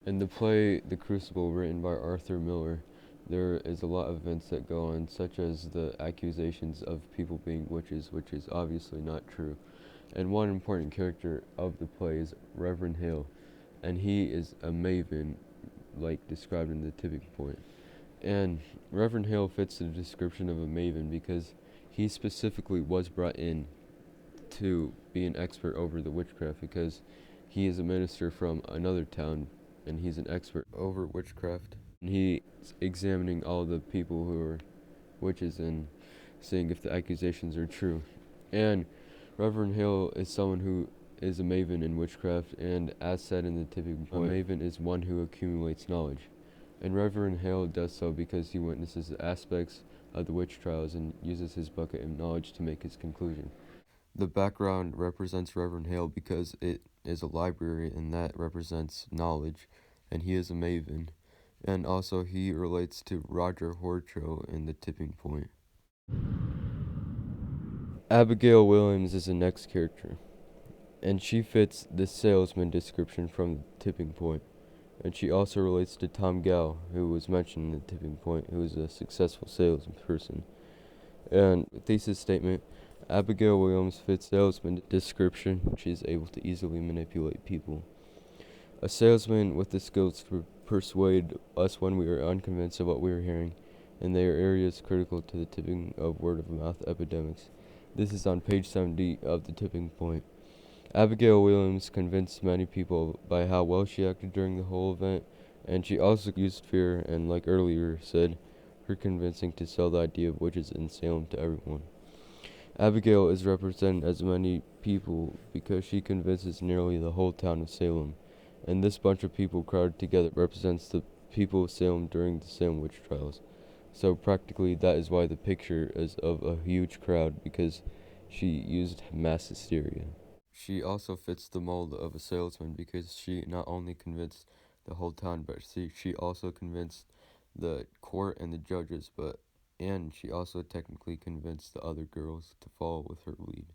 In the play The Crucible, written by Arthur Miller, there is a lot of events that go on, such as the accusations of people being witches, which is obviously not true. And one important character of the play is Reverend Hale, and he is a maven, like described in the tipping point. And Reverend Hale fits the description of a maven because he specifically was brought in to be an expert over the witchcraft because he is a minister from another town and he's an expert over witchcraft. And he's examining all the people who are witches and seeing if the accusations are true. And Reverend Hale is someone who is a maven in witchcraft, and as said in the tipping point, a maven is one who accumulates knowledge. And Reverend Hale does so because he witnesses the aspects of the witch trials and uses his bucket of knowledge to make his conclusion. The background represents Reverend Hale because it is a library and that represents knowledge, and he is a maven. And also, he relates to Roger Horcho in The Tipping Point. Abigail Williams is the next character, and she fits the salesman description from The Tipping Point. And she also relates to Tom Gall, who was mentioned in The Tipping Point, who is a successful salesperson. And thesis statement, Abigail Williams fits salesman description. She is able to easily manipulate people. A salesman with the skills to persuade us when we are unconvinced of what we are hearing, and they are areas critical to the tipping of word-of-mouth epidemics. This is on page 70 of The Tipping Point. Abigail Williams convinced many people by how well she acted during the whole event, and she also used fear and, like earlier said, her convincing to sell the idea of witches in Salem to everyone. Abigail is represented as many people because she convinces nearly the whole town of Salem, and this bunch of people crowded together represents the people of Salem during the Salem witch trials. So practically that is why the picture is of a huge crowd, because she used mass hysteria. She also fits the mold of a salesman because she not only convinced the whole town, but she also convinced the court and the judges, and she also technically convinced the other girls to follow with her lead.